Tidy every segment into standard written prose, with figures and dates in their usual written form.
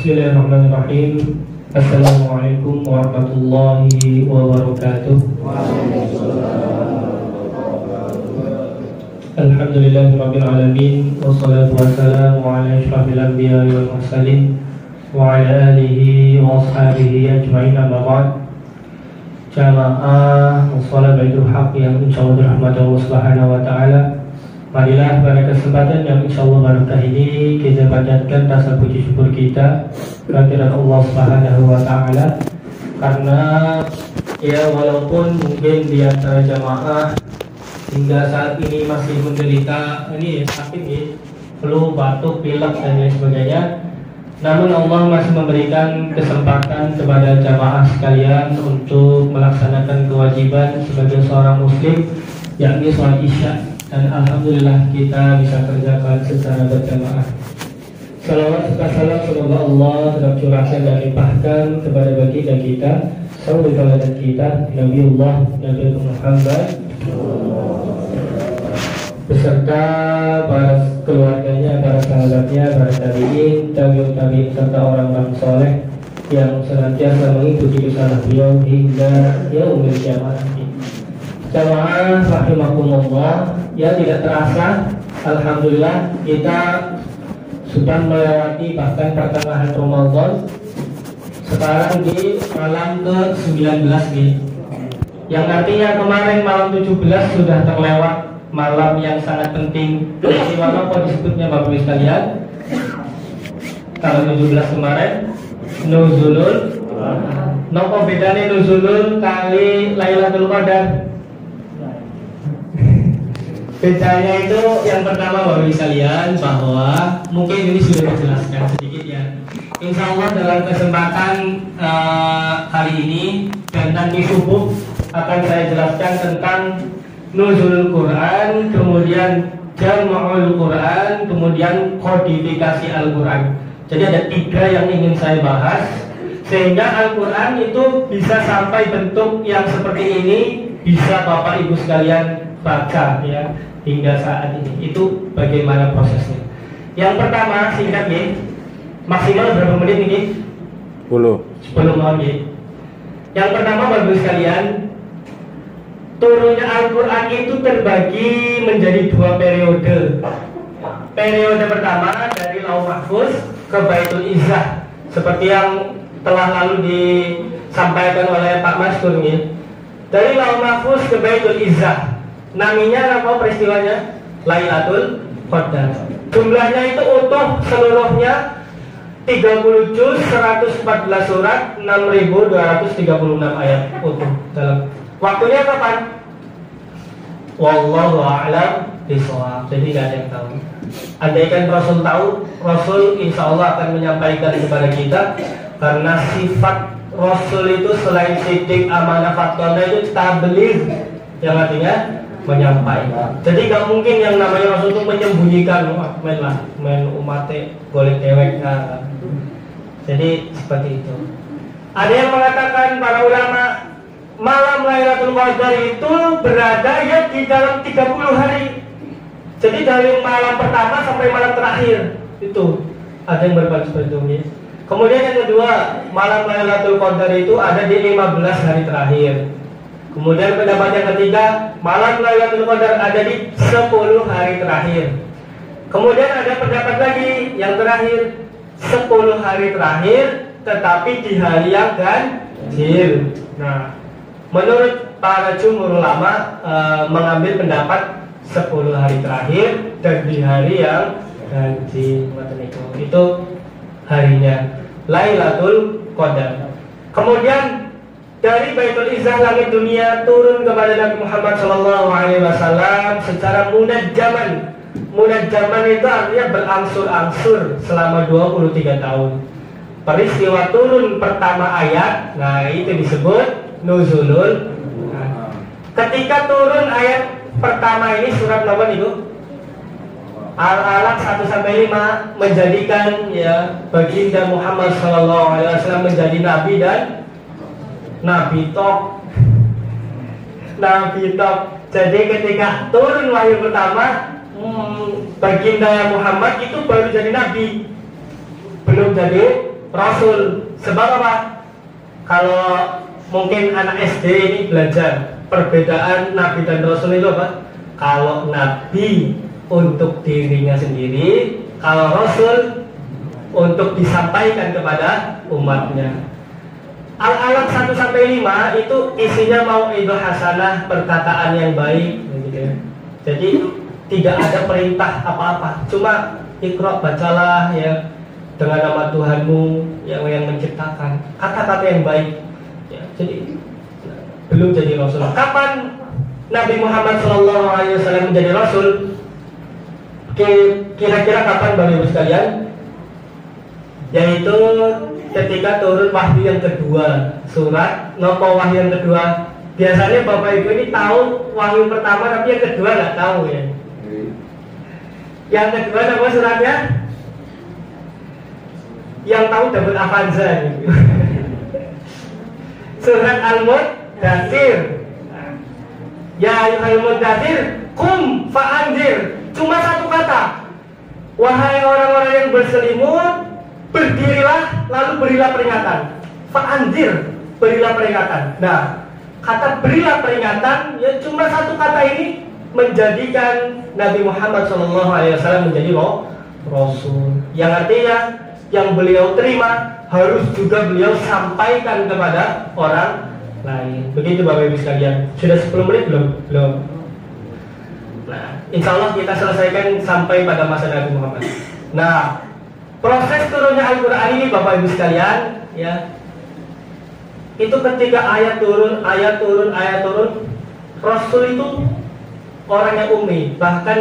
Bismillahirrahmanirrahim. Assalamualaikum warahmatullahi wabarakatuh. Alhamdulillahirabbil alamin wassalatu wassalamu ala asyrafil anbiya'i wal mursalin wa ala alihi wa ashabihi ajma'in, amma ba'd. Jamaah shalat Baitul Haq yang insyaallah dirahmati Allah Subhanahu wa taala. Marilah pada kesempatan yang insyaallah barakah ini kita panjatkan rasa puji syukur kita kehadirat Allah Subhanahu wa taala, karena ya walaupun mungkin di antara jamaah hingga saat ini masih menderita sakit nih, flu, batuk, pilek dan lain sebagainya, namun Allah masih memberikan kesempatan kepada jamaah sekalian untuk melaksanakan kewajiban sebagai seorang muslim, yakni sholat Isya. Dan alhamdulillah kita bisa kerjakan secara berjamaah. Salawat serta salam semoga Allah tetap curahkan dan limpahkan kepada baginda kita, saudara kita Nabiullah Nabi Muhammad beserta para keluarganya, para sahabatnya, para tabi'in, tabi'in serta orang-orang soleh yang senantiasa mengikuti usaha beliau hingga yaumil kiamat. Jamaah rahimakumullah, ya tidak terasa alhamdulillah kita sudah melewati bahkan pertengahan Ramadan. Sekarang di malam ke-19 nih, yang artinya kemarin malam 17 sudah terlewat, malam yang sangat penting. Bagaimana kok disebutnya Bapak Ibu sekalian? Tanggal 17 kemarin Nuzulul, nopo bedane Nuzulul kali Lailatul Qadar? Bedanya itu yang pertama Bapak Ibu sekalian, bahwa mungkin ini sudah dijelaskan sedikit ya. Insya Allah dalam kesempatan kali ini dan nanti subuh akan saya jelaskan tentang Nuzulul Quran, kemudian Jam'ul Quran, kemudian kodifikasi Al-Quran. Jadi ada 3 yang ingin saya bahas, sehingga Al-Quran itu bisa sampai bentuk yang seperti ini, bisa Bapak Ibu sekalian baca ya hingga saat ini. Itu bagaimana prosesnya. Yang pertama singkat ya, maksimal berapa menit ini? 10 menit. Yang pertama Bapak Ibu sekalian, turunnya Al-Quran itu terbagi menjadi 2 periode. Periode pertama dari Lauh Mahfuz ke Baitul Izzah, seperti yang telah lalu disampaikan oleh Pak Maskur nih. Dari Lauh Mahfuz ke Baitul Izzah, namanya apa peristiwanya? Lailatul Qadar. Jumlahnya itu utuh seluruhnya 30 juz, 114 surat, 6.236 ayat utuh dalam. Waktunya kapan? Wallahu a'lam bishawab. Jadi tidak ada yang tahu. Andaikan Rasul tahu, Rasul insya Allah akan menyampaikan kepada kita, karena sifat Rasul itu selain sidik, amanah, fatona itu tabligh, yang artinya menyampaikan. Jadi gak mungkin yang namanya Rasul itu menyembunyikan, main umatnya golek dewek. Jadi seperti itu. Ada yang mengatakan para ulama, malam Lailatul Qadar itu berada ya di dalam 30 hari. Jadi dari malam pertama sampai malam terakhir itu ada yang berpendapat seperti itu. Kemudian yang kedua, malam Lailatul Qadar itu ada di 15 hari terakhir. Kemudian pendapat yang ketiga, malam Lailatul Qadar ada di 10 hari terakhir. Kemudian ada pendapat lagi yang terakhir, 10 hari terakhir tetapi di hari yang ganjil. Nah, menurut para jumhur ulama mengambil pendapat 10 hari terakhir dan di hari yang ganjil. Itu harinya Lailatul Qadar. Kemudian dari Baitul Izzah langit dunia turun kepada Nabi Muhammad SAW secara munajjaman. Munajjaman itu artinya berangsur-angsur selama 23 tahun. Peristiwa turun pertama ayat, nah itu disebut Nuzulul. Nah, ketika turun ayat pertama ini surat nomor itu Al-Alaq 1-5 menjadikan ya baginda Muhammad SAW menjadi nabi dan nabi top. Nabi top. Jadi ketika turun wahyu pertama, baginda Muhammad itu baru jadi nabi, belum jadi Rasul. Sebab apa? Kalau mungkin anak SD ini belajar perbedaan Nabi dan Rasul itu apa? Kalau Nabi untuk dirinya sendiri, kalau Rasul untuk disampaikan kepada umatnya. Al-Alaq 1-5 itu isinya mau'idhah hasanah, perkataan yang baik gitu ya. Jadi tidak ada perintah apa-apa, cuma Iqra, bacalah ya dengan nama Tuhanmu yang menciptakan, kata-kata yang baik ya. Jadi belum jadi Rasul. Kapan Nabi Muhammad SAW menjadi Rasul? Kira-kira kapan Bapak Ibu sekalian? Yaitu ketika turun wahyu yang kedua. Surat nopo wahyu yang kedua. Biasanya Bapak Ibu ini tahu wahyu pertama, tapi yang kedua nggak tahu ya. Yang kedua nama suratnya? Yang tahu dapat Avanza gitu. Surat Al-Mudaththir. Ya ayyuhal mudaththir, qum fa'anzir. Cuma satu kata. Wahai orang-orang yang berselimut, berdirilah lalu berilah peringatan. Fa'anzir, berilah peringatan. Nah, kata berilah peringatan ya cuma satu kata ini menjadikan Nabi Muhammad SAW menjadi Rasul. Yang artinya yang beliau terima harus juga beliau sampaikan kepada orang lain. Begitu Bapak Ibu sekalian. Sudah 10 menit belum? Belum. Nah, insya Allah kita selesaikan sampai pada masa Nabi Muhammad. Nah, proses turunnya Al-Quran ini Bapak Ibu sekalian ya, itu ketika ayat turun, Rasul itu orang yang ummi. Bahkan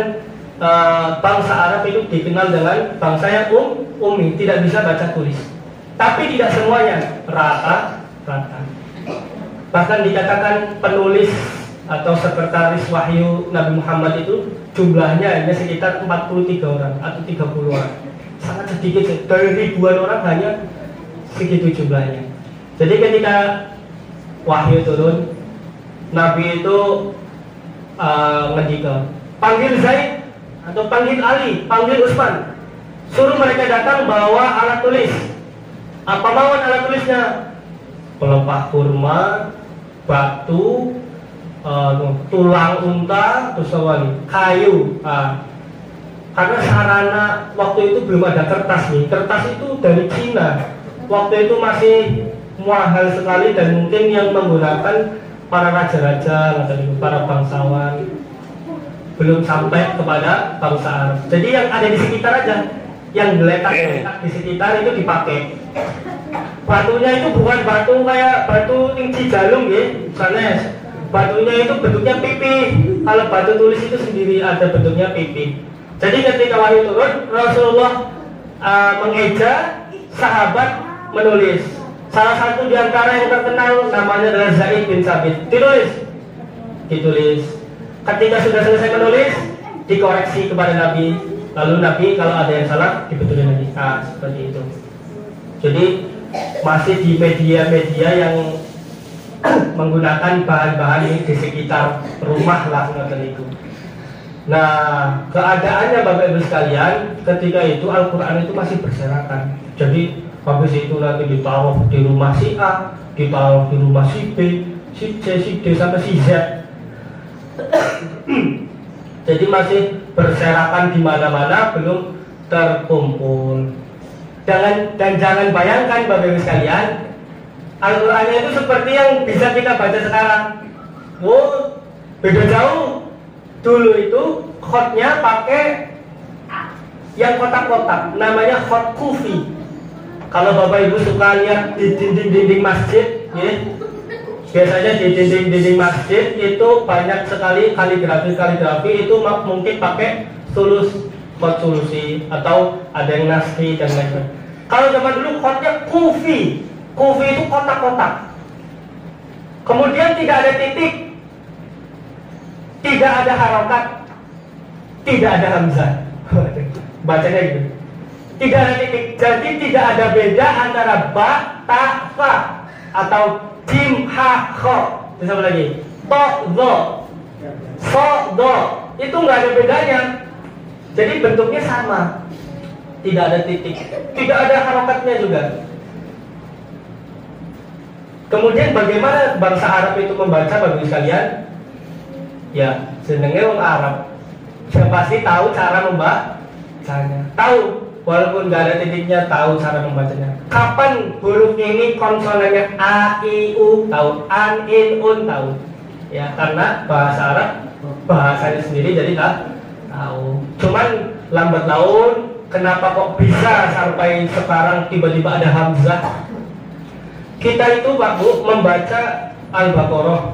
bangsa Arab itu dikenal dengan bangsa yang ummi, tidak bisa baca tulis. Tapi tidak semuanya rata. Bahkan dikatakan penulis atau sekretaris wahyu Nabi Muhammad itu jumlahnya hanya sekitar 43 orang atau 30 orang. Sangat sedikit, dari ribuan orang hanya segitu jumlahnya. Jadi ketika wahyu turun, Nabi itu ngendika, panggil Zaid atau panggil Ali, panggil Utsman, suruh mereka datang bawa alat tulis. Apa mauan alat tulisnya? Pelepah kurma, batu, tulang unta, terus kayu. Karena sarana waktu itu belum ada kertas nih. Kertas itu dari Cina. Waktu itu masih mahal sekali dan mungkin yang menggunakan para raja-raja atau para bangsawan, belum sampai kepada bangsa Arab. Jadi yang ada di sekitar aja, yang geletak-geletak di sekitar itu dipakai. Batunya itu bukan batu kayak batu yang Cijalung ya, sanes. Batunya itu bentuknya pipi. Kalau batu tulis itu sendiri ada bentuknya pipi. Jadi ketika wahyu turun, Rasulullah mengeja, sahabat menulis. Salah satu di antara yang terkenal namanya adalah Zaid bin Sabit. Ditulis. Ketika sudah selesai menulis, dikoreksi kepada Nabi. Lalu Nabi kalau ada yang salah dibetulin lagi. Seperti itu. Jadi masih di media-media yang menggunakan bahan-bahan ini di sekitar rumah lah itu. Nah, keadaannya Bapak Ibu sekalian, ketika itu Al-Quran itu masih berserakan. Jadi habis itu nanti ditaruh di rumah si A, ditaruh di rumah si B, si C, si D sampai si Z. Jadi masih berserakan di mana-mana, belum terkumpul. Dan jangan bayangkan Bapak Ibu sekalian, Al-Qurannya itu seperti yang bisa kita baca sekarang. Beda jauh. Dulu itu khotnya pakai yang kotak-kotak, namanya khot kufi. Kalau Bapak Ibu suka lihat di dinding-dinding masjid, ya, biasanya di dinding-dinding masjid itu banyak sekali kaligrafi itu mungkin pakai khot sulusi atau ada yang nasri dan lain-lain. Kalau zaman dulu khotnya kufi itu kotak-kotak. Kemudian tidak ada titik, tidak ada harokat, tidak ada hamzah. Bacanya gitu. Tidak ada titik. Jadi tidak ada beda antara ba, ta, fa atau jim, ha, kho. Bisa lagi. To, do, so, do. Itu nggak ada bedanya. Jadi bentuknya sama. Tidak ada titik. Tidak ada harokatnya juga. Kemudian bagaimana bangsa Arab itu membaca Bapak Ibu sekalian? Ya, jenenge wong Arab. Ya pasti tahu cara membacanya. Tahu, walaupun nggak ada titiknya, tahu cara membacanya. Kapan huruf ini konsonannya a, i, u, tahu, an, in, un, tahu. Ya, karena bahasa Arab bahasanya sendiri jadi tahu. Cuman lambat laun, kenapa kok bisa sampai sekarang tiba-tiba ada hamzah? Kita itu Pak Bu membaca Al-Baqarah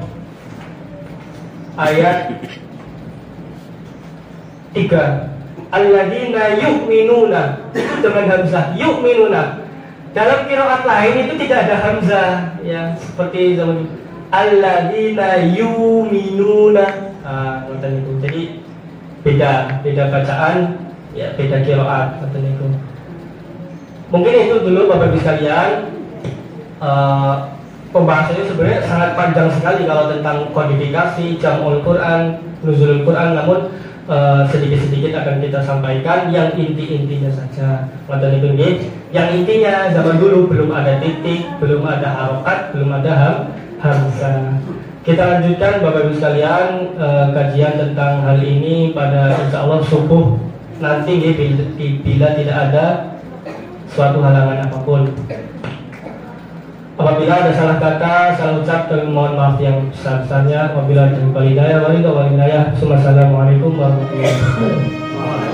ayat 3. Alladzina yu'minuna, itu dengan hamzah, yu'minuna. Dalam qiraat lain itu tidak ada hamzah, ya, seperti zaman alladzina yu'minuna. Ngoten itu. Jadi beda bacaan, ya, beda qiraat ngoten itu. Mungkin itu dulu Bapak Ibu sekalian. Pembahasannya sebenarnya sangat panjang sekali kalau tentang kodifikasi, jam'ul Quran, nuzulul Quran, namun sedikit-sedikit akan kita sampaikan yang inti-intinya saja. Yang intinya zaman dulu belum ada titik, belum ada harokat, belum ada hamzah. Kita lanjutkan Bapak Ibu sekalian kajian tentang hal ini pada insya Allah subuh nanti bila tidak ada suatu halangan apapun. Apabila ada salah kata, salah ucap, kami mohon maaf yang besar-besarnya. Apabila ada hidayah, Assalamualaikum warahmatullahi wabarakatuh.